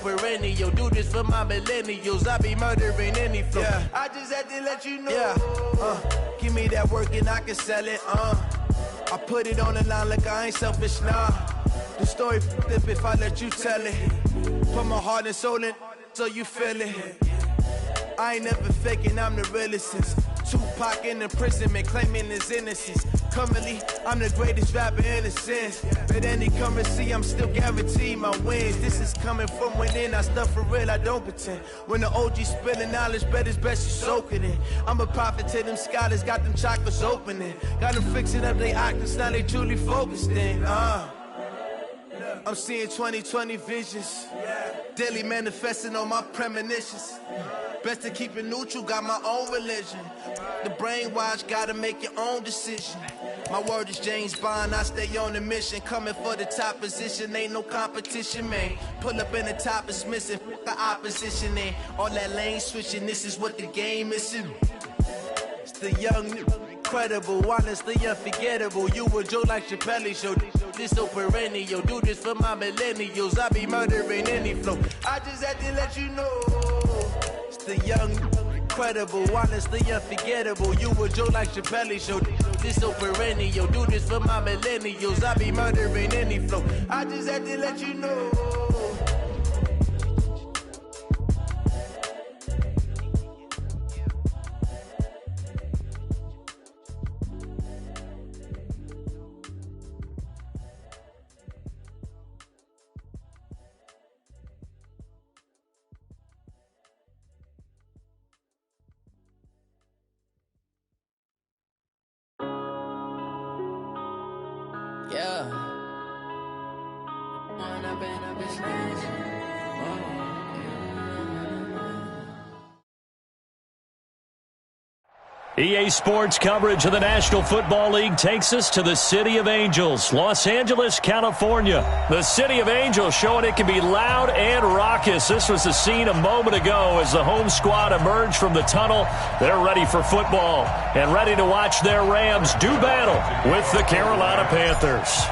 perennial. Do this for my millennials. I be murdering any flow. Yeah. I just had to let you know. Yeah. Give me that work and I can sell it. I put it on the line like I ain't selfish, nah. The story flip if I let you tell it. Put my heart and soul in so you feel it. I ain't never faking, I'm the realest since Tupac in imprisonment, claiming his innocence. Currently, I'm the greatest rapper in a sense. But any currency, I'm still guaranteed my wins. This is coming from within, I stuff for real, I don't pretend. When the OG spilling knowledge, bet it's best you soak it in. I'm a prophet to them scholars, got them chakras opening. Got them fixing up their octaves, now they truly focused in. I'm seeing 2020 visions. Daily manifesting on my premonitions. Best to keep it neutral, got my own religion. The brainwash, gotta make your own decision. My word is James Bond, I stay on the mission. Coming for the top position, ain't no competition, man. Pull up in the top is missing, the opposition ain't. All that lane switching, this is what the game is. It's the young, incredible, honestly unforgettable. You a Joe like Chappelle show. This so perennial, do this for my millennials. I be murdering any flow. I just had to let you know. It's the young, incredible, honestly unforgettable. You a Joe like Chappelle show. This so perennial, do this for my millennials. I be murdering any flow. I just had to let you know. Yeah. EA Sports coverage of the National Football League takes us to the City of Angels, Los Angeles, California. The City of Angels showing it can be loud and raucous. This was the scene a moment ago as the home squad emerged from the tunnel. They're ready for football and ready to watch their Rams do battle with the Carolina Panthers.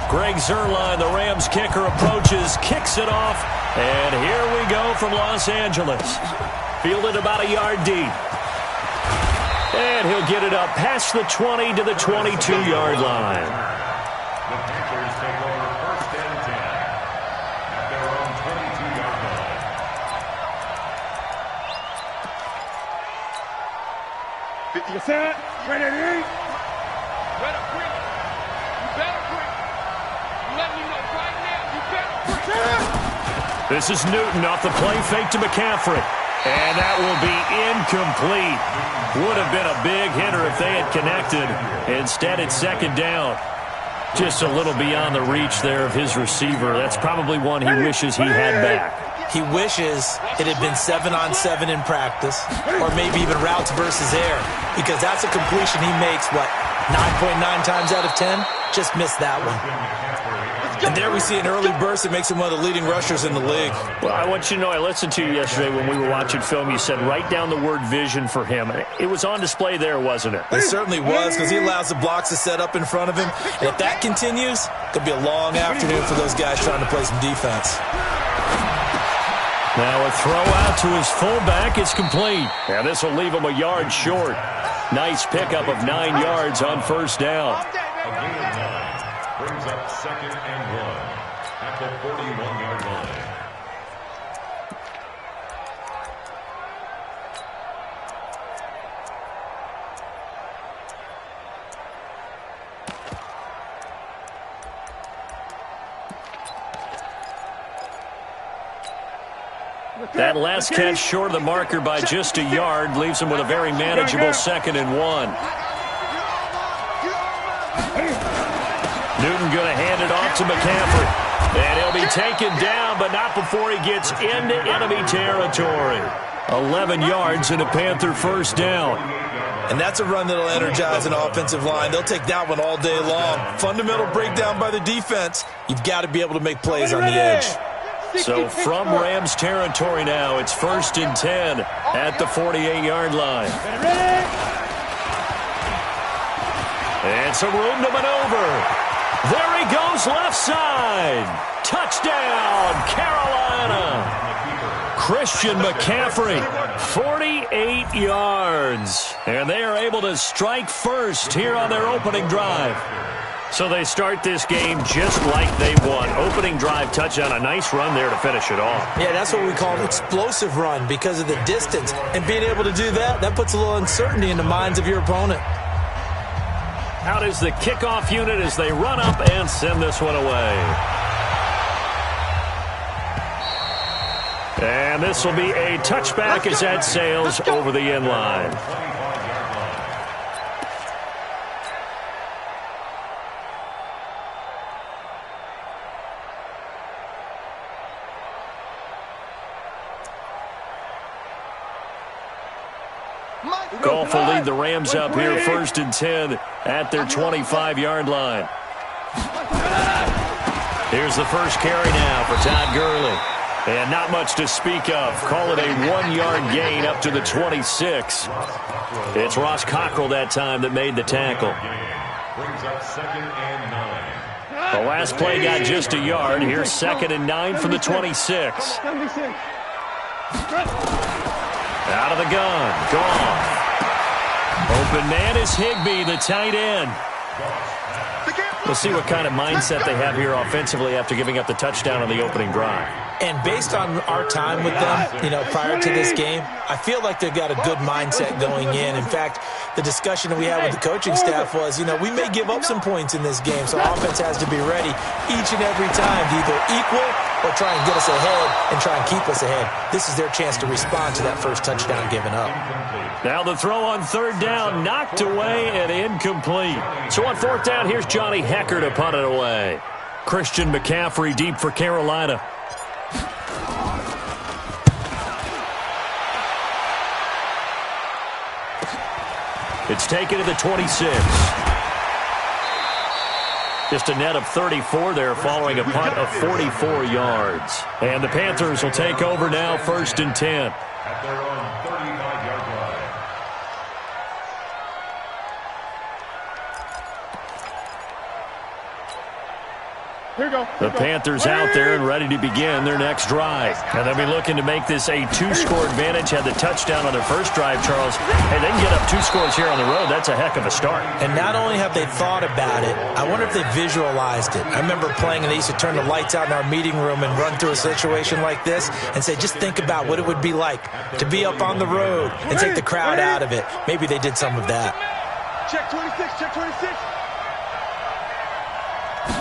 Greg Zuerlein, the Rams kicker, approaches, kicks it off, and here we go from Los Angeles. Fielded about a yard deep. And he'll get it up past the 20 to the 22-yard line. The Panthers take over first and 10 at their own 22-yard line. 50%. Ready to eat. Better bring it. You better bring it. You let me know right now. You better bring it. This is Newton off the play fake to McCaffrey. And that will be incomplete. Would have been a big hitter if they had connected. Instead, it's second down. Just a little beyond the reach there of his receiver. That's probably one he wishes he had back. He wishes it had been 7-on-7 in practice, or maybe even routes versus air, because that's a completion he makes, 9.9 times out of 10? Just missed that one. And there we see an early burst that makes him one of the leading rushers in the league. Well, I want you to know, I listened to you yesterday when we were watching film. You said write down the word vision for him. It was on display there, wasn't it? It certainly was, because he allows the blocks to set up in front of him. And if that continues, it'll be a long afternoon for those guys trying to play some defense. Now a throw out to his fullback. It's complete. And this will leave him a yard short. Nice pickup of 9 yards on first down. A gain of 9 brings up second and 1 at the 41-yard line. That last catch short of the marker by just a yard leaves him with a very manageable second and 1. Newton going to hand it off to McCaffrey. And he'll be taken down, but not before he gets into enemy territory. 11 yards and a Panther first down. And that's a run that'll energize an offensive line. They'll take that one all day long. Fundamental breakdown by the defense. You've got to be able to make plays on the edge. So from Rams territory now, it's first and 10 at the 48-yard line. And some room to maneuver. There he goes left side. Touchdown, Carolina. Christian McCaffrey, 48 yards. And they are able to strike first here on their opening drive. So they start this game just like they won. Opening drive touchdown, a nice run there to finish it off. Yeah, that's what we call an explosive run because of the distance. And being able to do that, that puts a little uncertainty in the minds of your opponent. Out is the kickoff unit as they run up and send this one away. And this will be a touchback as that sails over the end line. COFL will lead the Rams up here 1st and 10 at their 25-yard line. Here's the first carry now for Todd Gurley. And not much to speak of. Call it a 1-yard gain up to the 26. It's Ross Cockrell that time that made the tackle. Brings up 2nd and 9. The last play got just a yard. Here's 2nd and 9 from the 26. Out of the gun. Gone. Open man is Higbee, the tight end. We'll see what kind of mindset they have here offensively after giving up the touchdown on the opening drive. And based on our time with them, prior to this game, I feel like they've got a good mindset going in. In fact, the discussion that we had with the coaching staff was, we may give up some points in this game, so our offense has to be ready each and every time to either equal or try and get us ahead and try and keep us ahead. This is their chance to respond to that first touchdown given up. Now the throw on 3rd down, knocked away and incomplete. So on 4th down, here's Johnny Hecker to punt it away. Christian McCaffrey deep for Carolina. It's taken to the 26. Just a net of 34 there following a punt of 44 yards. And the Panthers will take over now 1st and 10. At their own 35-yard line. The Panthers out there and ready to begin their next drive. And they'll be looking to make this a 2-score advantage. Had the touchdown on their first drive, Charles. Hey, they can get up 2 scores here on the road. That's a heck of a start. And not only have they thought about it, I wonder if they visualized it. I remember playing and they used to turn the lights out in our meeting room and run through a situation like this and say, just think about what it would be like to be up on the road and take the crowd out of it. Maybe they did some of that. Check 26, check 26.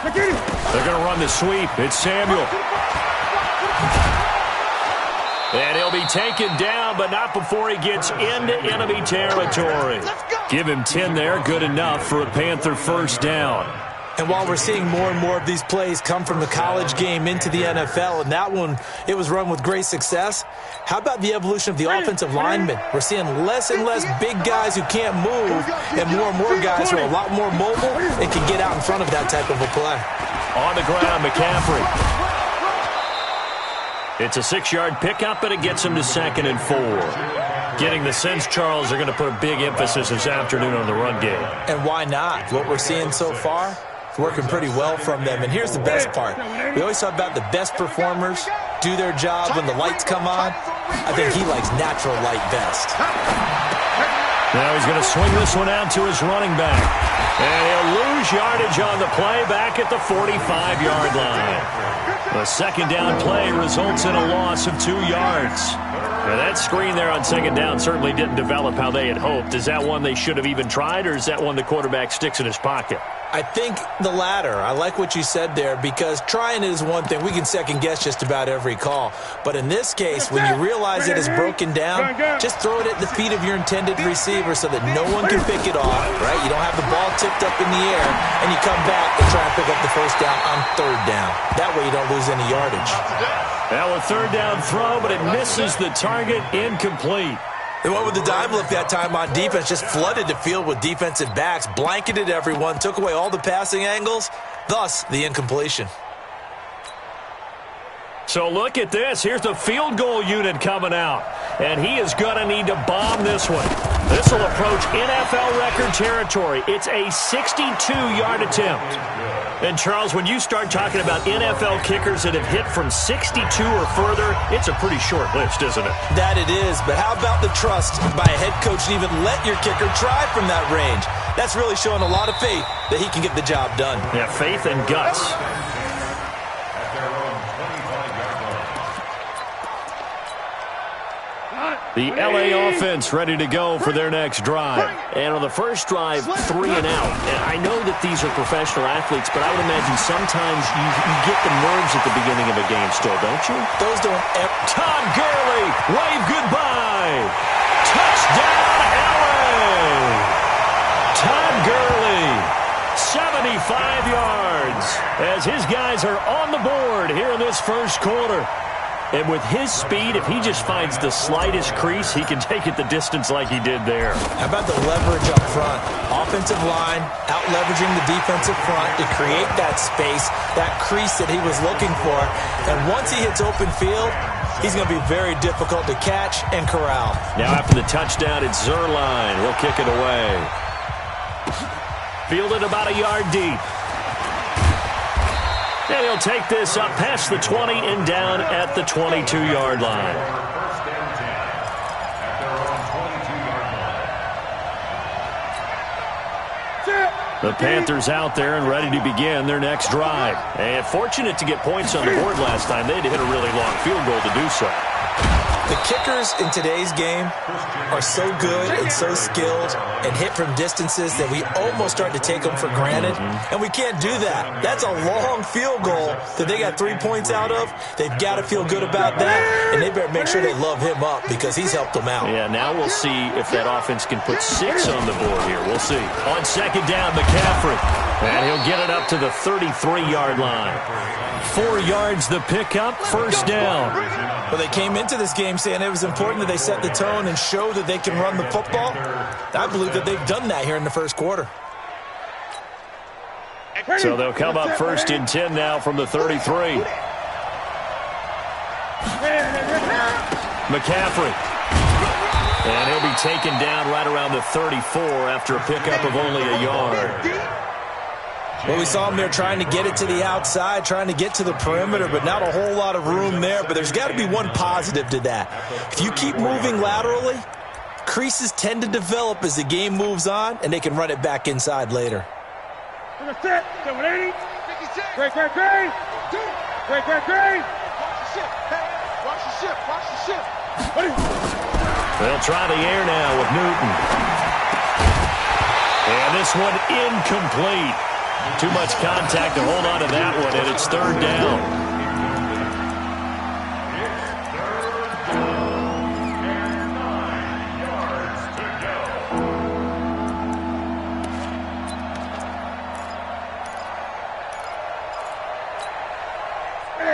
They're going to run the sweep. It's Samuel. And he'll be taken down, but not before he gets into enemy territory. Give him 10 there. Good enough for a Panther first down. And while we're seeing more and more of these plays come from the college game into the NFL, and that one, it was run with great success, how about the evolution of the offensive linemen? We're seeing less and less big guys who can't move and more guys who are a lot more mobile and can get out in front of that type of a play. On the ground, McCaffrey. It's a 6-yard pickup, and it gets him to 2nd and 4. Getting the sense, Charles, they're going to put a big emphasis this afternoon on the run game. And why not? What we're seeing so far, it's working pretty well from them. And here's the best part. We always talk about the best performers do their job when the lights come on. I think he likes natural light best. Now he's going to swing this one out to his running back. And he'll lose yardage on the play back at the 45-yard line. The 2nd down play results in a loss of 2 yards. Now that screen there on 2nd down certainly didn't develop how they had hoped. Is that one they should have even tried, or is that one the quarterback sticks in his pocket? I think the latter. I like what you said there, because trying it is one thing. We can second-guess just about every call. But in this case, when you realize it is broken down, just throw it at the feet of your intended receiver so that no one can pick it off, right? You don't have the ball tipped up in the air, and you come back and try and pick up the first down on 3rd down. That way you don't lose any yardage. Now a 3rd down throw, but it misses the target, incomplete. They went with the dive look that time on defense, just flooded the field with defensive backs, blanketed everyone, took away all the passing angles, thus the incompletion. So look at this. Here's the field goal unit coming out, and he is going to need to bomb this one. This will approach NFL record territory. It's a 62-yard attempt. And, Charles, when you start talking about NFL kickers that have hit from 62 or further, it's a pretty short list, isn't it? That it is, but how about the trust by a head coach to even let your kicker try from that range? That's really showing a lot of faith that he can get the job done. Yeah, faith and guts. The LA offense ready to go for their next drive. And on the first drive, 3 and out. And I know that these are professional athletes, but I would imagine sometimes you get the nerves at the beginning of a game still, don't you? Those don't ever... Todd Gurley, wave goodbye. Touchdown, LA. Todd Gurley, 75 yards, as his guys are on the board here in this first quarter. And with his speed, if he just finds the slightest crease, he can take it the distance like he did there. How about the leverage up front? Offensive line, out-leveraging the defensive front to create that space, that crease that he was looking for. And once he hits open field, he's going to be very difficult to catch and corral. Now after the touchdown, it's Zerline. He'll kick it away. Fielded about a yard deep. And he'll take this up past the 20 and down at the 22-yard line. The Panthers out there and ready to begin their next drive. And fortunate to get points on the board last time. They had to hit a really long field goal to do so. The kickers in today's game are so good and so skilled and hit from distances that we almost start to take them for granted, and we can't do that. That's a long field goal that they got 3 points out of. They've got to feel good about that, and they better make sure they love him up because he's helped them out. Yeah, now we'll see if that offense can put 6 on the board here. We'll see. On second down, McCaffrey, and he'll get it up to the 33-yard line. 4 yards the pickup, first down. Well, they came into this game saying it was important that they set the tone and show that they can run the football. I believe that they've done that here in the first quarter. So they'll come up first and 10 now from the 33. McCaffrey. And he'll be taken down right around the 34 after a pickup of only a yard. Well, we saw him there trying to get it to the outside, trying to get to the perimeter, but not a whole lot of room there. But there's got to be one positive to that. If you keep moving laterally, creases tend to develop as the game moves on, and they can run it back inside later. Great. Watch the ship. They'll try the air now with Newton. And this one incomplete. Too much contact to hold on to that one, and it's third down.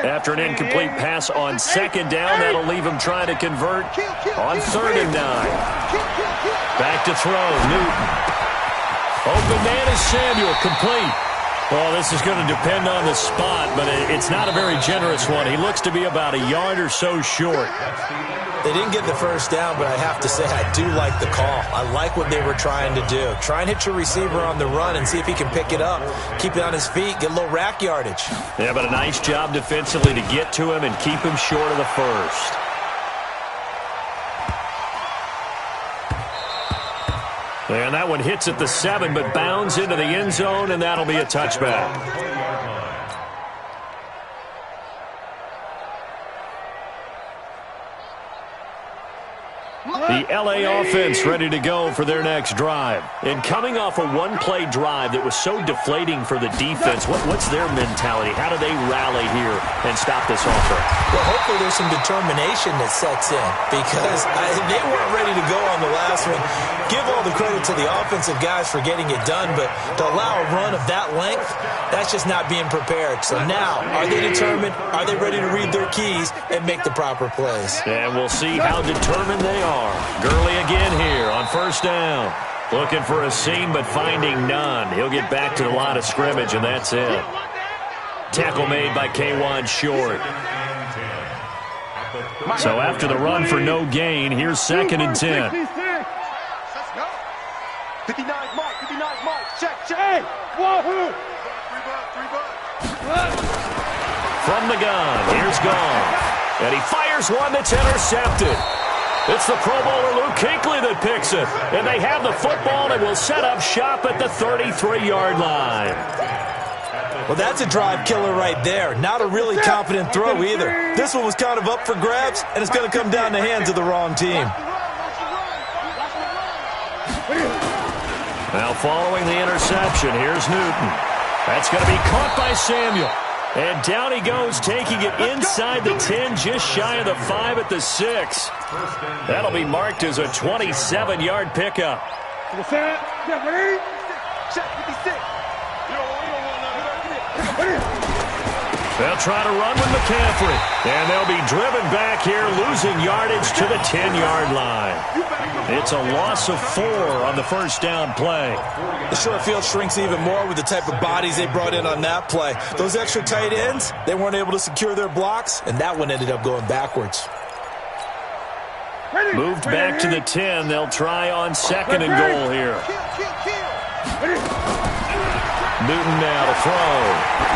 After an incomplete pass on second down, that'll leave him trying to convert on third and 9. Back to throw, Newton. Open man is Samuel, complete. Well, this is going to depend on the spot, but it's not a very generous one. He looks to be about a yard or so short. They didn't get the first down, but I have to say I do like the call. I like what they were trying to do. Try and hit your receiver on the run and see if he can pick it up. Keep it on his feet, get a little rack yardage. Yeah, but a nice job defensively to get to him and keep him short of the first. And that one hits at the 7, but bounds into the end zone, and that'll be a touchback. The LA offense ready to go for their next drive. And coming off a one-play drive that was so deflating for the defense, what's their mentality? How do they rally here and stop this offense? Well, hopefully there's some determination that sets in because they weren't ready to go on the last one. Give all the credit to the offensive guys for getting it done, but to allow a run of that length, that's just not being prepared. So now, are they determined? Are they ready to read their keys and make the proper plays? And we'll see how determined they are. Gurley again here on first down. Looking for a seam, but finding none. He'll get back to the line of scrimmage, and that's it. Tackle made by K1 Short. So after the run for no gain, here's second and 10. 59 Mike, check. Hey, wahoo! 3 bucks. From the gun, here's Goff. And he fires one that's intercepted. It's the Pro Bowler Luke Kuechly that picks it. And they have the football and will set up shop at the 33-yard line. Well, that's a drive killer right there. Not a really confident throw either. This one was kind of up for grabs, and it's going to come down the hands of the wrong team. Now following the interception, here's Newton. That's going to be caught by Samuel. And down he goes, taking it inside the 10, just shy of the 5 at the 6. That'll be marked as a 27-yard pickup. They'll try to run with McCaffrey. And they'll be driven back here, losing yardage to the 10-yard line. It's a loss of 4 on the first down play. The short field shrinks even more with the type of bodies they brought in on that play. Those extra tight ends, they weren't able to secure their blocks, and that one ended up going backwards. Moved back to the 10. They'll try on 2nd and goal here. Newton now to throw.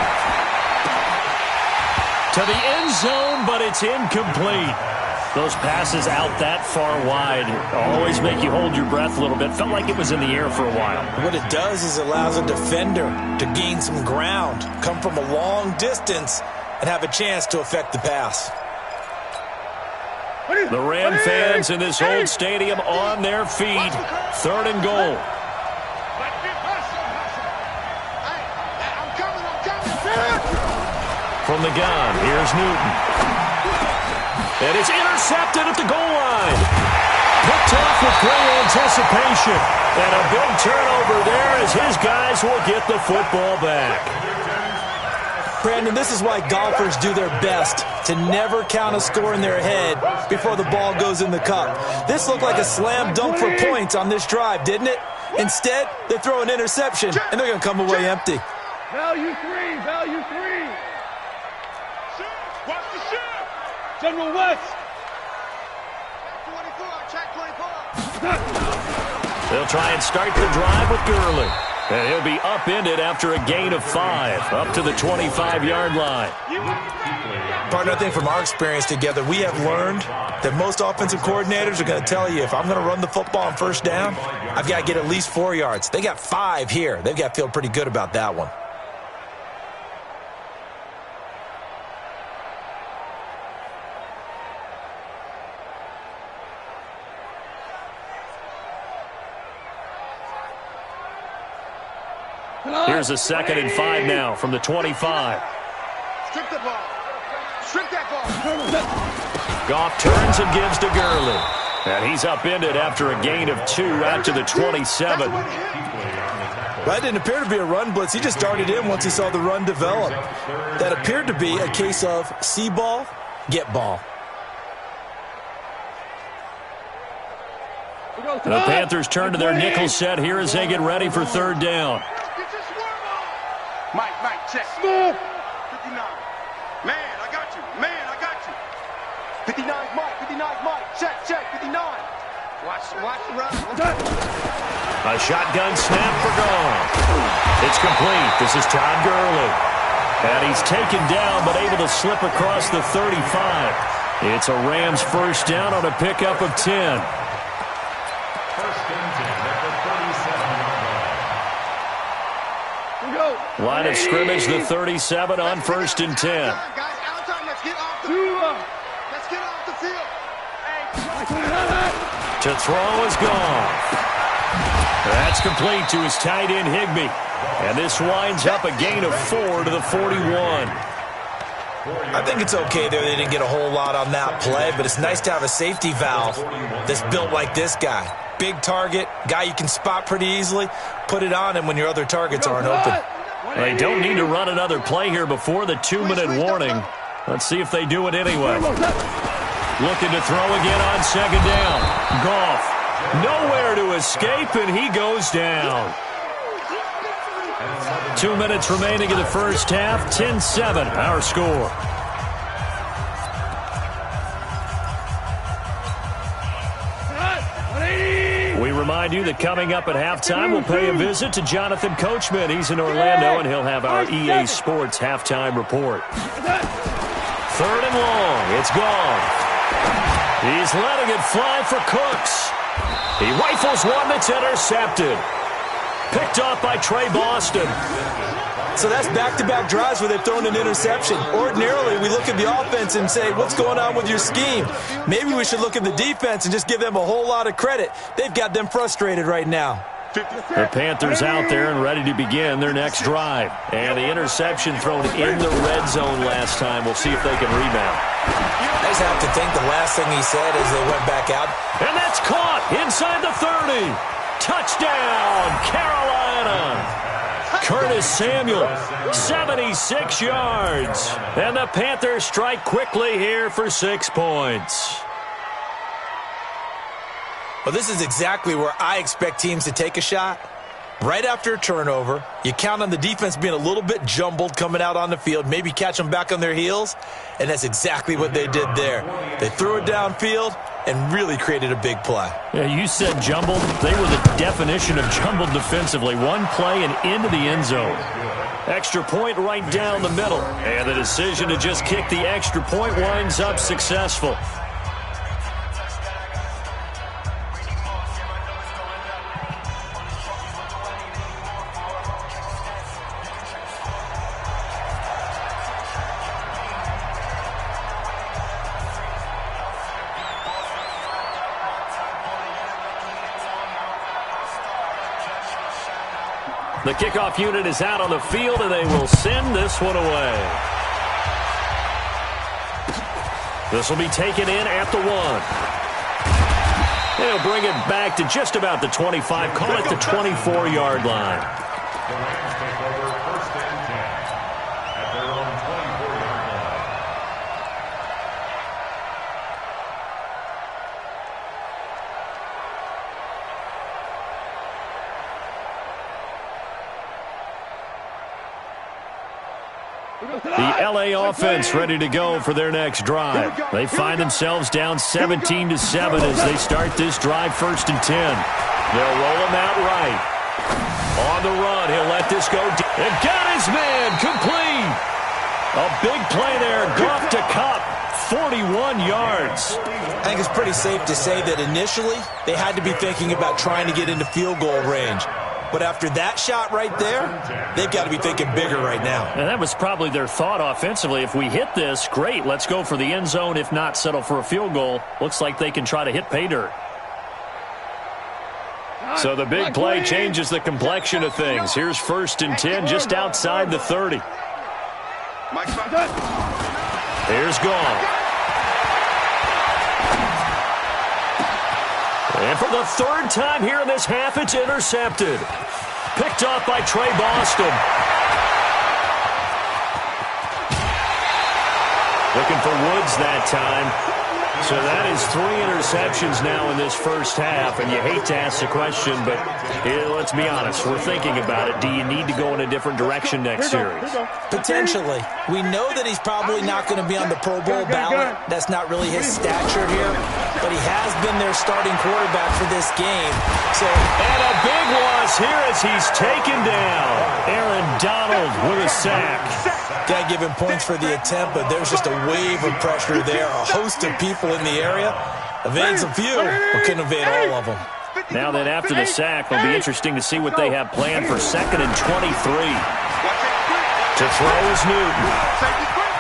To the end zone, but it's incomplete. Those passes out that far wide always make you hold your breath a little bit. Felt like it was in the air for a while. What it does is it allows a defender to gain some ground, come from a long distance, and have a chance to affect the pass. The Ram fans in this old stadium on their feet. 3rd and goal. From the gun, here's Newton. And it's intercepted at the goal line. Picked off with great anticipation. And a big turnover there as his guys will get the football back. Brandon, this is why golfers do their best to never count a score in their head before the ball goes in the cup. This looked like a slam dunk for points on this drive, didn't it? Instead, they throw an interception, and they're going to come away empty. Value 3, value 3. Watch the shot. General West. 24, check 24. They'll try and start the drive with Gurley. And he'll be upended after a gain of 5, up to the 25-yard line. Partner, I think from our experience together, we have learned that most offensive coordinators are going to tell you, if I'm going to run the football on first down, I've got to get at least 4 yards. They got 5 here. They've got to feel pretty good about that one. Here's a 2nd and 5 now from the 25. Strip the ball. Strip that ball. Goff turns and gives to Gurley. And he's upended after a gain of 2 out to the 27. That didn't appear to be a run blitz. He just darted in once he saw the run develop. That appeared to be a case of see ball, get ball. The Panthers turn to their nickel set here as they get ready for 3rd down. Mike, check. 59. Man, I got you. Man, I got you. 59 Mike. Check, 59. Watch the run. A shotgun snap for Goff. It's complete. This is Todd Gurley. And he's taken down but able to slip across the 35. It's a Rams first down on a pickup of 10. Line of scrimmage, the 37 on 1st and 10. Let's get off the field. To throw is Goff. That's complete to his tight end, Higbee. And this winds up a gain of 4 to the 41. I think it's okay there. They didn't get a whole lot on that play, but it's nice to have a safety valve that's built like this guy. Big target, guy you can spot pretty easily. Put it on him when your other targets aren't open. They don't need to run another play here before the 2-minute warning. Let's see if they do it anyway. Looking to throw again on 2nd down. Goff, nowhere to escape, and he goes down. 2 minutes remaining in the first half. 10-7, our score. We remind you that coming up at halftime, we'll pay a visit to Jonathan Coachman. He's in Orlando, and he'll have our EA Sports halftime report. Third and long. It's gone. He's letting it fly for Cooks. He rifles one that's intercepted. Picked off by Trey Boston. So that's back-to-back drives where they've thrown an interception. Ordinarily, we look at the offense and say, what's going on with your scheme? Maybe we should look at the defense and just give them a whole lot of credit. They've got them frustrated right now. The Panthers out there and ready to begin their next drive. And the interception thrown in the red zone last time. We'll see if they can rebound. I just have to think the last thing he said as they went back out. And that's caught inside the 30. Touchdown, Carolina. Curtis Samuel, 76 yards. And the Panthers strike quickly here for 6 points. Well, this is exactly where I expect teams to take a shot. Right after a turnover, you count on the defense being a little bit jumbled coming out on the field, maybe catch them back on their heels, and that's exactly what they did there. They threw it downfield and really created a big play. Yeah, you said jumbled. They were the definition of jumbled defensively. One play and into the end zone. Extra point right down the middle. And the decision to just kick the extra point winds up successful. The kickoff unit is out on the field, and they will send this one away. This will be taken in at the 1. They'll bring it back to just about the 25, call it the 24-yard line. The Rams take over first and 10 at their own 24-yard line. The L.A. offense ready to go for their next drive. They find themselves down 17-7 as they start this drive 1st and 10. They'll roll him out right. On the run, he'll let this go. And got his man complete. A big play there. Goff to Kupp. 41 yards. I think it's pretty safe to say that initially they had to be thinking about trying to get into field goal range. But after that shot right there, they've got to be thinking bigger right now. And that was probably their thought offensively. If we hit this, great, let's go for the end zone. If not, settle for a field goal. Looks like they can try to hit pay dirt. So the big play changes the complexion of things. Here's 1st and 10 just outside the 30. Here's Goff. And for the 3rd time here in this half, it's intercepted. Picked off by Trey Boston. Looking for Woods that time. So that is 3 interceptions now in this first half. And you hate to ask the question, but let's be honest. We're thinking about it. Do you need to go in a different direction next series? Potentially. We know that he's probably not going to be on the Pro Bowl ballot. That's not really his stature here. But he has been their starting quarterback for this game. And a big loss here as he's taken down. Aaron Donald with a sack. Got to give him points for the attempt, but there's just a wave of pressure there. A host of people in the area. Evades a few, but couldn't evade all of them. Now that after the sack, it'll be interesting to see what they have planned for 2nd and 23. To throw is Newton.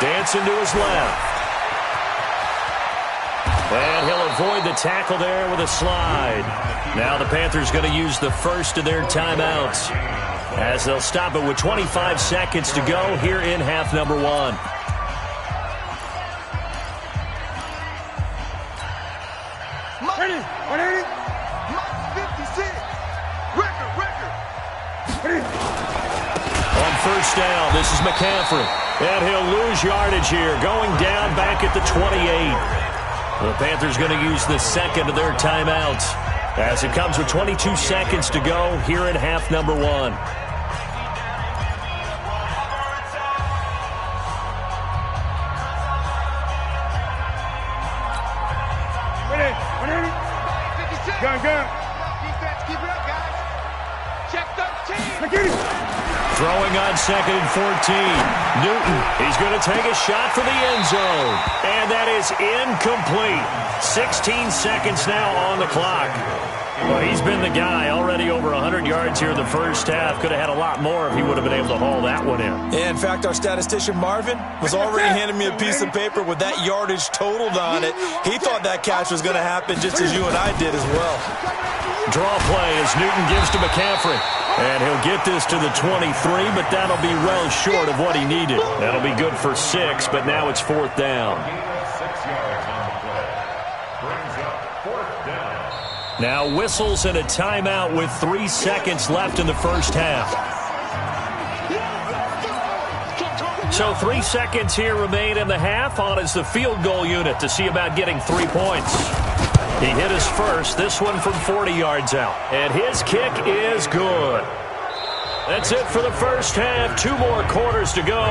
Dancing to his left. And he'll avoid the tackle there with a slide. Now the Panthers going to use the first of their timeouts as they'll stop it with 25 seconds to go here in half number 1. On 1st down, this is McCaffrey. And he'll lose yardage here, going down back at the 28. The Panthers going to use the 2nd of their timeouts as it comes with 22 seconds to go here in half number 1. Gun. Defense, keep it up, guys. Check Throwing on 2nd and 14. Newton, he's going to take a shot for the end zone. And that is incomplete. 16 seconds now on the clock. Well, he's been the guy, already over 100 yards here in the first half. Could have had a lot more if he would have been able to haul that one in. Yeah, in fact, our statistician Marvin was already handing me a piece of paper with that yardage totaled on it. He thought that catch was going to happen just as you and I did as well. Draw play as Newton gives to McCaffrey. And he'll get this to the 23, but that'll be well short of what he needed. That'll be good for 6, but now it's 4th down. 6 yards on the play. Brings up 4th down. Now whistles and a timeout with 3 seconds left in the first half. So 3 seconds here remain in the half. On is the field goal unit to see about getting 3 points. He hit his first, this one from 40 yards out. And his kick is good. That's it for the first half. 2 more quarters to go.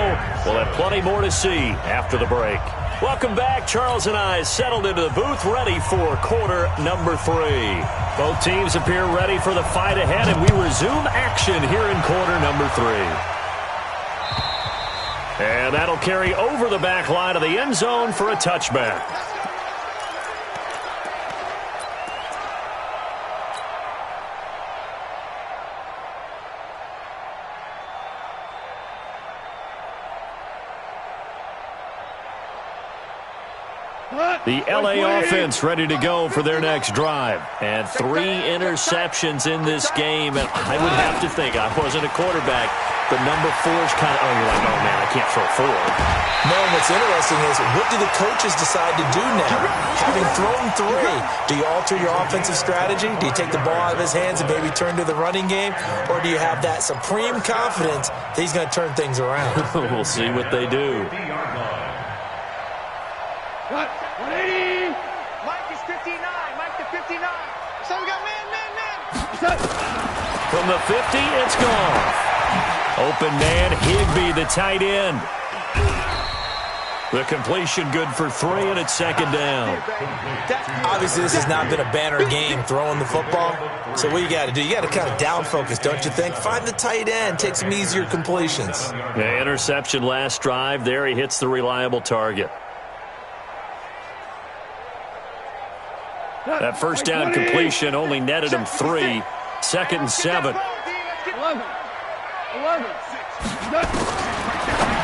We'll have plenty more to see after the break. Welcome back. Charles and I settled into the booth, ready for quarter number 3. Both teams appear ready for the fight ahead, and we resume action here in quarter number 3. And that'll carry over the back line of the end zone for a touchback. The LA offense ready to go for their next drive. And 3 interceptions in this game. And I would have to think, I wasn't a quarterback, but number 4 is kind of, you're like, oh, man, I can't throw 4. No, and what's interesting is, what do the coaches decide to do now? Having thrown 3, do you alter your offensive strategy? Do you take the ball out of his hands and maybe turn to the running game? Or do you have that supreme confidence that he's going to turn things around? We'll see what they do. 180. Mike is 59. Mike to 59. So we got man. From the 50, it's gone. Open man, Higbee, the tight end. The completion good for 3, and it's 2nd down. Obviously, this has not been a banner game throwing the football. So what you got to do, you got to kind of down focus, don't you think? Find the tight end, take some easier completions. Yeah, interception last drive. There he hits the reliable target. That first down completion only netted him 3. 2nd and 7. 11.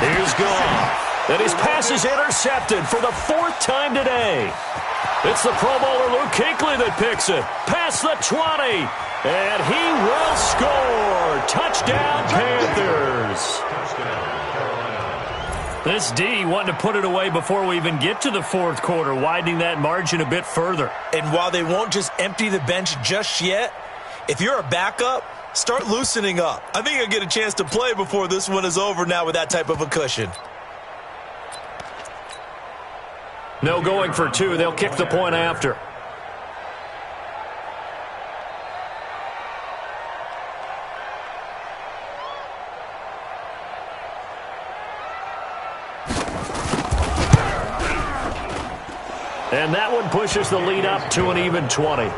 Here's Goff. And his pass is intercepted for the 4th time today. It's the Pro Bowler Luke Kuechly that picks it. Past the 20. And he will score. Touchdown, Panthers. This D wanting to put it away before we even get to the 4th quarter, widening that margin a bit further. And while they won't just empty the bench just yet, if you're a backup, start loosening up. I think you'll get a chance to play before this one is over now with that type of a cushion. No going for 2. They'll kick the point after. And that one pushes the lead up to an even 20.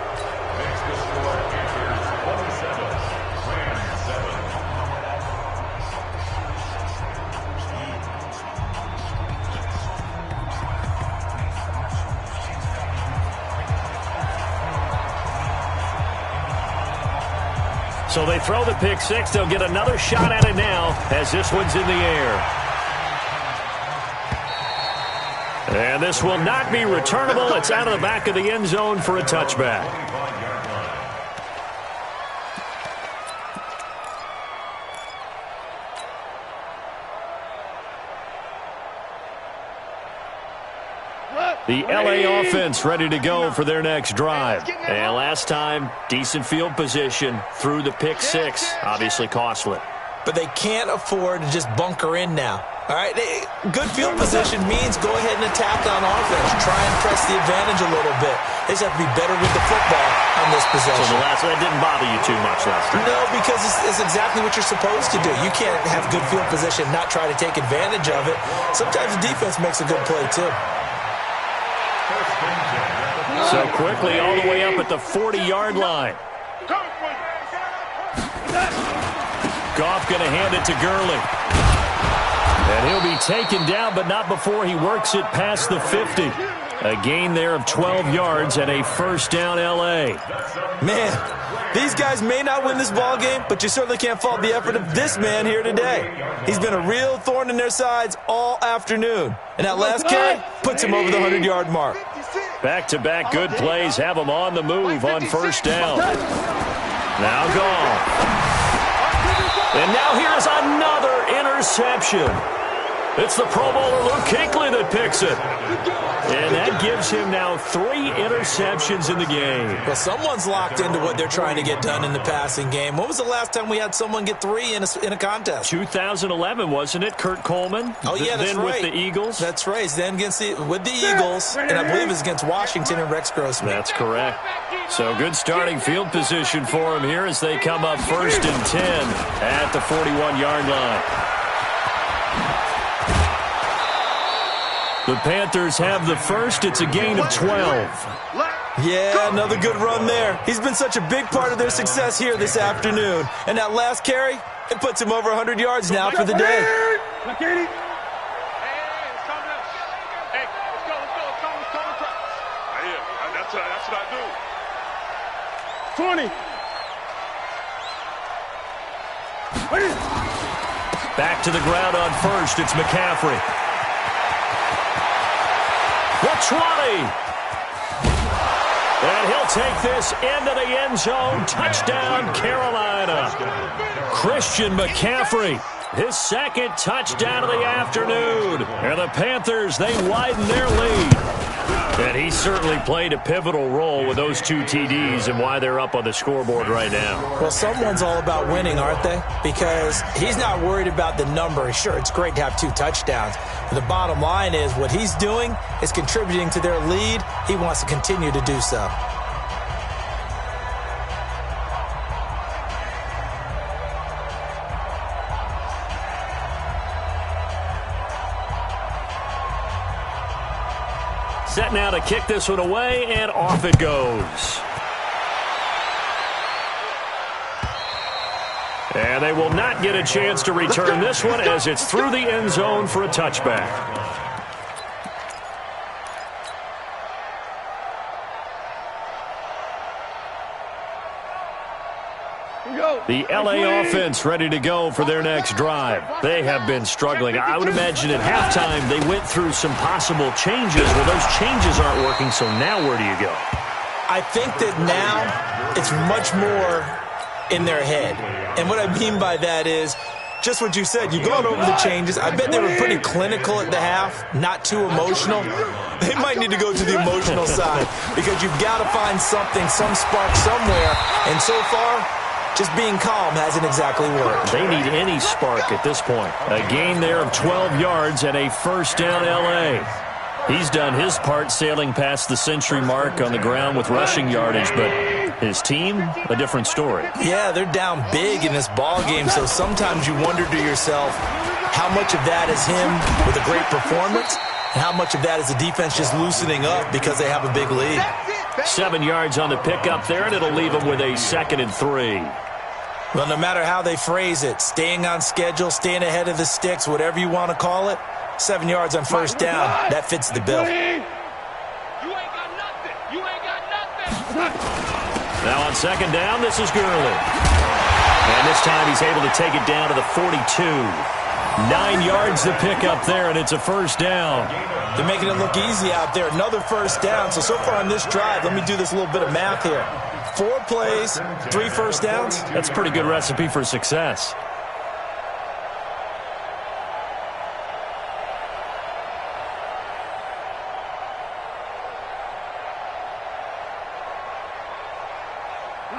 So they throw the pick 6. They'll get another shot at it now as this one's in the air. And this will not be returnable. It's out of the back of the end zone for a touchback. The LA offense ready to go for their next drive. And last time, decent field position through the pick 6. Obviously costly. But they can't afford to just bunker in now. All right, good field position means go ahead and attack on offense. Try and press the advantage a little bit. They just have to be better with the football on this possession. So that didn't bother you too much last time? No, because it's exactly what you're supposed to do. You can't have good field position, not try to take advantage of it. Sometimes the defense makes a good play, too. So quickly all the way up at the 40-yard line. Goff going to hand it to Gurley. And he'll be taken down, but not before he works it past the 50. A gain there of 12 yards and a first down L.A. Man, these guys may not win this ball game, but you certainly can't fault the effort of this man here today. He's been a real thorn in their sides all afternoon. And that last carry puts him over the 100-yard mark. Back-to-back good plays have him on the move on first down. Now Goff. And now here's another interception. It's the Pro Bowler Luke Kuechly that picks it. And that gives him now 3 interceptions in the game. Well, someone's locked into what they're trying to get done in the passing game. When was the last time we had someone get 3 in a contest? 2011, wasn't it? Kurt Coleman? Oh, yeah, that's then right. With the Eagles? That's right. Then with the Eagles, and I believe it's against Washington and Rex Grossman. That's correct. So good starting field position for him here as they come up 1st and 10 at the 41-yard line. The Panthers have the first. It's a gain of 12. Yeah, another good run there. He's been such a big part of their success here this afternoon. And that last carry, it puts him over 100 yards now for the day. That's what I do. 20. Back to the ground on first. It's McCaffrey. The 20. And he'll take this into the end zone. Touchdown, Carolina. Christian McCaffrey, his second touchdown of the afternoon. And the Panthers, they widen their lead. And he certainly played a pivotal role with those 2 TDs and why they're up on the scoreboard right now. Well, someone's all about winning, aren't they? Because he's not worried about the number. Sure, it's great to have 2 touchdowns. But the bottom line is what he's doing is contributing to their lead. He wants to continue to do so. Set now to kick this one away, and off it goes. And they will not get a chance to return this one as it's through the end zone for a touchback. The LA offense ready to go for their next drive. They have been struggling. I would imagine at halftime they went through some possible changes. Well, those changes aren't working, so now where do you go? I think that now it's much more in their head. And what I mean by that is just what you said. You've gone over the changes. I bet they were pretty clinical at the half, not too emotional. They might need to go to the emotional side because you've got to find something, some spark somewhere. And so far, just being calm hasn't exactly worked. They need any spark at this point. A gain there of 12 yards and a first down L.A. He's done his part sailing past the century mark on the ground with rushing yardage, but his team, a different story. Yeah, they're down big in this ball game, so sometimes you wonder to yourself how much of that is him with a great performance and how much of that is the defense just loosening up because they have a big lead. 7 yards on the pickup there, and it'll leave them with a 2nd and 3. Well, no matter how they phrase it, staying on schedule, staying ahead of the sticks, whatever you want to call it, 7 yards on first down, that fits the bill. You ain't got nothing. You ain't got nothing. Now on 2nd down, this is Gurley. And this time he's able to take it down to the 42. 9 yards to pick up there, and it's a first down. They're making it look easy out there. Another first down. So far on this drive, let me do this little bit of math here. 4 plays, 3 first downs. That's a pretty good recipe for success.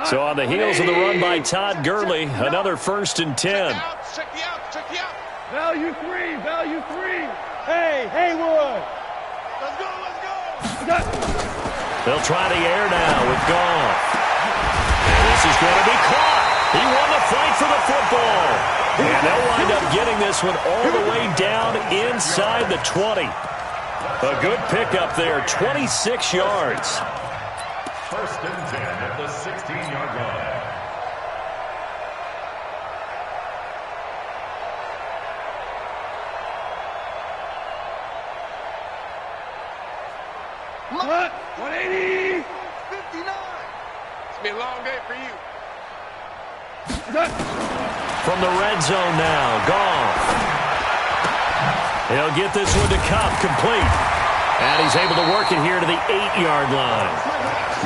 So on the heels of the run by Todd Gurley, another 1st and 10. Check the out. Value 3. Hey, Haywood. Let's go. They'll try the air now with Goff. And this is going to be caught. He won the fight for the football. And they'll wind up getting this one all the way down inside the 20. A good pickup there, 26 yards. 1st and 10 at the 16-yard line. 180. 59. It's gonna be a long day for you. From the red zone now, Goff. He'll get this one to Cup, complete. And he's able to work it here to the 8-yard line.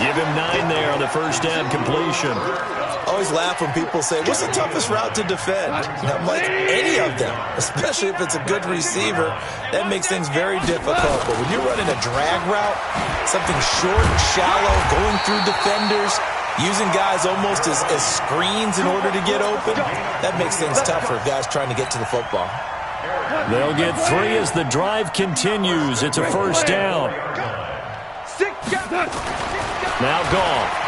Give him 9 there on the first down completion. I always laugh when people say, what's the toughest route to defend? And I'm like, any of them, especially if it's a good receiver. That makes things very difficult. But when you're running a drag route, something short and shallow, going through defenders, using guys almost as screens in order to get open, that makes things tougher, guys trying to get to the football. They'll get 3 as the drive continues. It's a first down. Now Goff.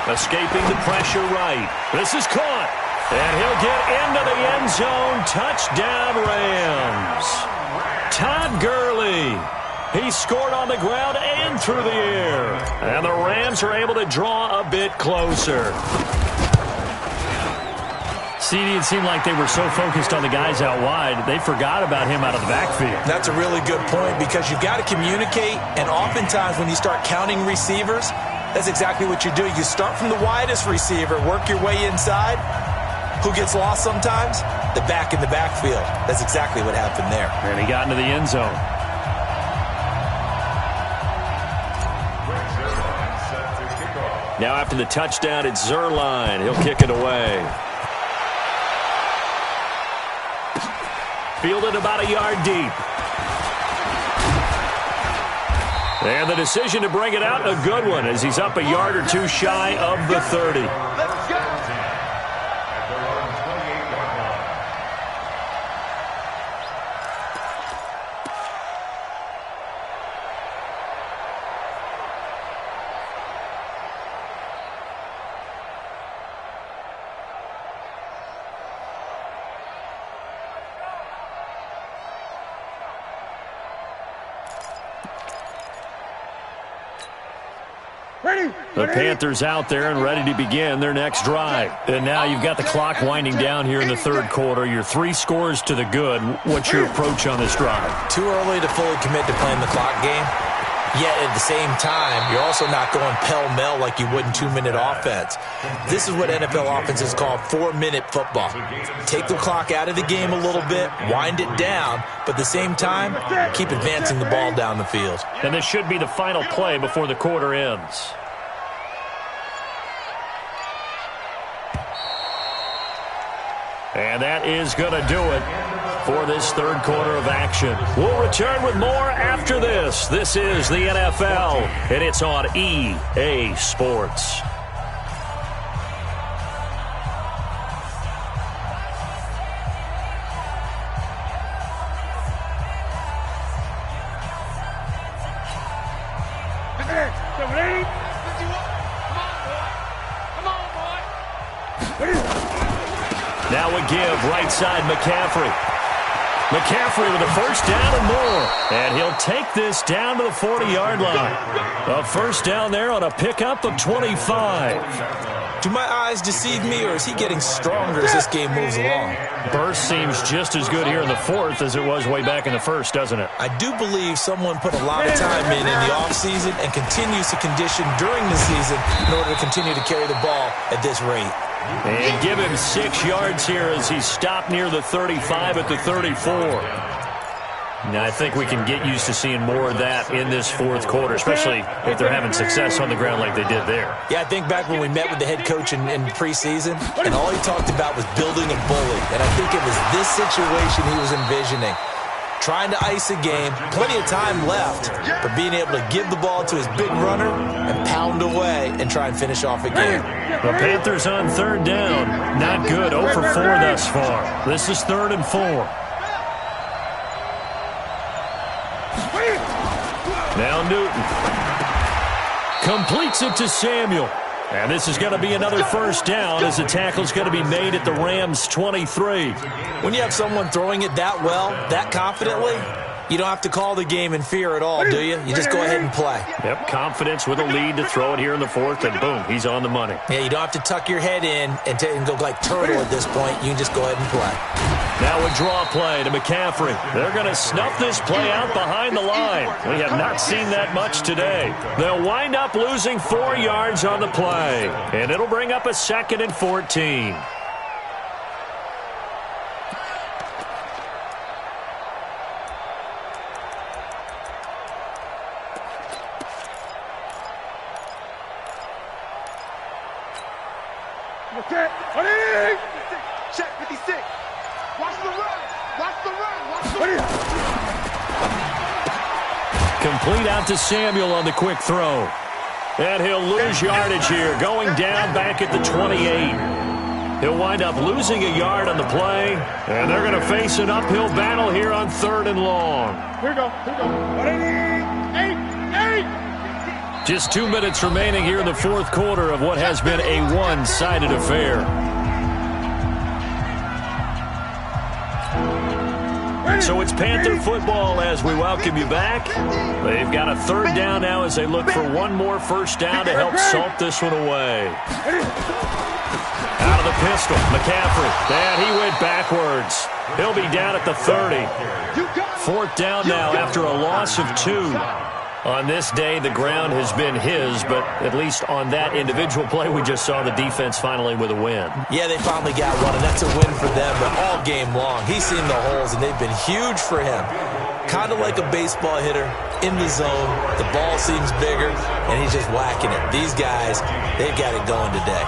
Escaping the pressure right. This is caught. And he'll get into the end zone. Touchdown, Rams. Todd Gurley. He scored on the ground and through the air. And the Rams are able to draw a bit closer. CD, it seemed like they were so focused on the guys out wide, they forgot about him out of the backfield. That's a really good point because you've got to communicate, and oftentimes when you start counting receivers, that's exactly what you do. You start from the widest receiver, work your way inside. Who gets lost sometimes? The back in the backfield. That's exactly what happened there. And he got into the end zone. Now after the touchdown, it's Zuerlein. He'll kick it away. Fielded about a yard deep. And the decision to bring it out, a good one, as he's up a yard or 2 shy of the 30. Let's go. The Panthers out there and ready to begin their next drive. And now you've got the clock winding down here in the third quarter. You're 3 scores to the good. What's your approach on this drive? Too early to fully commit to playing the clock game. Yet at the same time, you're also not going pell-mell like you would in 2-minute offense. This is what NFL offenses call 4-minute football. Take the clock out of the game a little bit, wind it down, but at the same time, keep advancing the ball down the field. And this should be the final play before the quarter ends. And that is going to do it for this third quarter of action. We'll return with more after this. This is the NFL, and it's on EA Sports. Now we give right side McCaffrey. McCaffrey with a first down and more. And he'll take this down to the 40-yard line. A first down there on a pickup of 25. Do my eyes deceive me, or is he getting stronger as this game moves along? Burst seems just as good here in the fourth as it was way back in the first, doesn't it? I do believe someone put a lot of time in the offseason and continues to condition during the season in order to continue to carry the ball at this rate. And give him 6 yards here as he stopped near the 35 at the 34. Now, I think we can get used to seeing more of that in this fourth quarter, especially if they're having success on the ground like they did there. Yeah, I think back when we met with the head coach in preseason, and all he talked about was building a bully. And I think it was this situation he was envisioning. Trying to ice a game, plenty of time left, but being able to give the ball to his big runner and pound away and try and finish off a game. The Panthers on third down. Not good. 0 for 4 thus far. This is 3rd and 4. Now Newton. Completes it to Samuel. And this is going to be another first down as the tackle's going to be made at the Rams' 23. When you have someone throwing it that well, that confidently, you don't have to call the game in fear at all, do you? You just go ahead and play. Yep, confidence with a lead to throw it here in the fourth, and boom, he's on the money. Yeah, you don't have to tuck your head in and go like turtle at this point. You can just go ahead and play. Now a draw play to McCaffrey. They're going to snuff this play out behind the line. We have not seen that much today. They'll wind up losing 4 yards on the play, and it'll bring up a 2nd and 14. Check 56. Watch the run. Watch the run. Watch the run. Complete out to Samuel on the quick throw. And he'll lose yardage here, going down back at the 28. He'll wind up losing a yard on the play, and they're going to face an uphill battle here on 3rd and long. Here we go. Here we go. 8. Just 2 minutes remaining here in the 4th quarter of what has been a one-sided affair. So it's Panther football as we welcome you back. They've got a 3rd down now as they look for one more first down to help salt this one away. Out of the pistol, McCaffrey. And he went backwards. He'll be down at the 30. 4th down now after a loss of 2. On this day, the ground has been his, but at least on that individual play, we just saw the defense finally with a win. Yeah, they finally got one, and that's a win for them, but all game long, he's seen the holes, and they've been huge for him. Kind of like a baseball hitter in the zone. The ball seems bigger, and he's just whacking it. These guys, they've got it going today.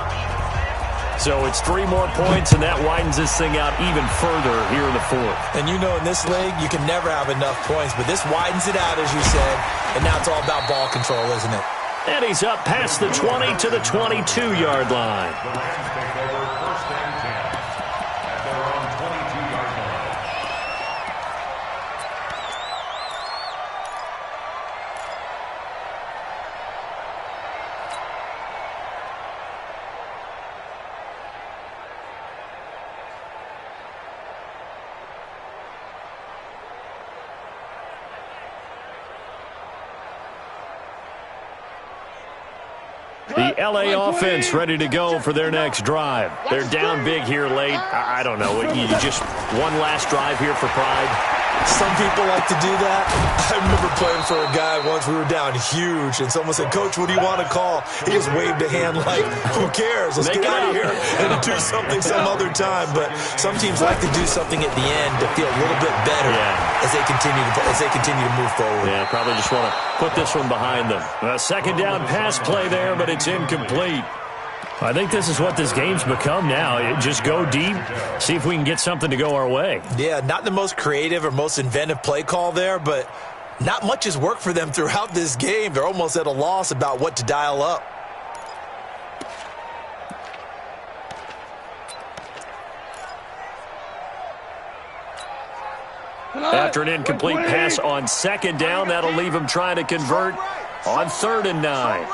So it's 3 more points, and that widens this thing out even further here in the 4th. And you know in this league, you can never have enough points, but this widens it out, as you said, and now it's all about ball control, isn't it? And he's up past the 20 to the 22-yard line. The Rams take over 1st and 10 at their own 22-yard line. The L.A. offense ready to go for their next drive. They're down big here late. I don't know. You just one last drive here for pride? Some people like to do that. I remember playing for a guy once. We were down huge, and someone said, "Coach, what do you want to call?" He just waved a hand like, "Who cares? Let's get out of here and do something some other time." But some teams like to do something at the end to feel a little bit better as they continue to move forward. Yeah, probably just want to put this one behind them. A 2nd down pass play there, but it's incomplete. I think this is what this game's become now. Just go deep, see if we can get something to go our way. Yeah, not the most creative or most inventive play call there, but not much has worked for them throughout this game. They're almost at a loss about what to dial up. After an incomplete pass on 2nd down, that'll leave him trying to convert on 3rd and 9.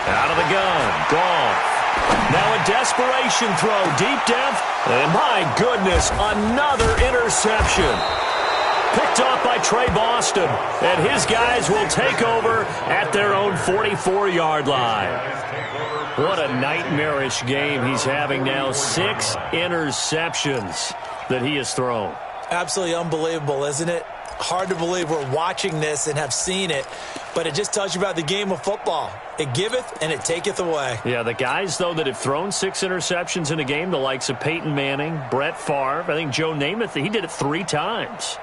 Out of the gun, Goff. Now a desperation throw, deep depth, and my goodness, another interception. Picked off by Trey Boston, and his guys will take over at their own 44-yard line. What a nightmarish game he's having now. 6 interceptions that he has thrown. Absolutely unbelievable, isn't it? Hard to believe we're watching this and have seen it, but it just tells you about the game of football. It giveth and it taketh away. Yeah, the guys, though, that have thrown 6 interceptions in a game, the likes of Peyton Manning, Brett Favre, I think Joe Namath, he did it 3 times.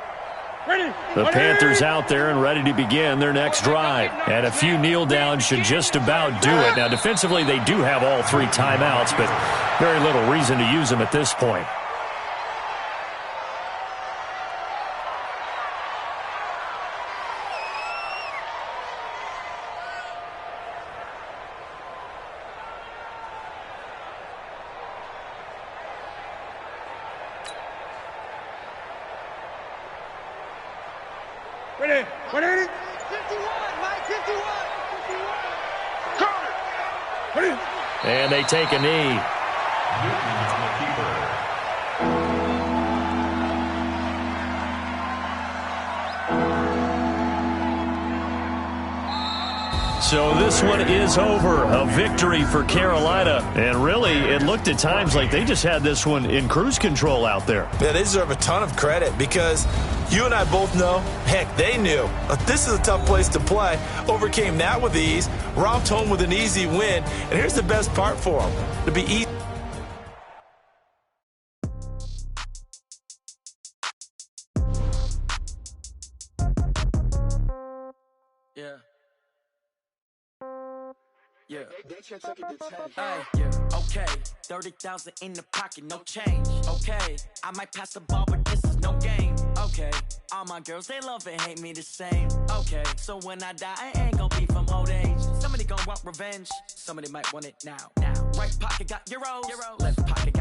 The Panthers out there and ready to begin their next drive. And a few kneel downs should just about do it. Now, defensively, they do have all 3 timeouts, but very little reason to use them at this point. Ready? 180? 51, Mike, 51. Ready? And they take a knee. So this one is over. A victory for Carolina. And really, it looked at times like they just had this one in cruise control out there. Yeah, they deserve a ton of credit because you and I both know, heck, they knew. This is a tough place to play. Overcame that with ease. Romped home with an easy win. And here's the best part for them. To be easy. Yeah. Yeah. Hey, yeah. Okay. 30,000 in the pocket, no change. Okay. I might pass the ball, but this is no game. Okay. All my girls, they love and hate me the same. Okay. So when I die, I ain't gonna be from old age. Somebody gonna want revenge. Somebody might want it now. Right pocket got euros. Left pocket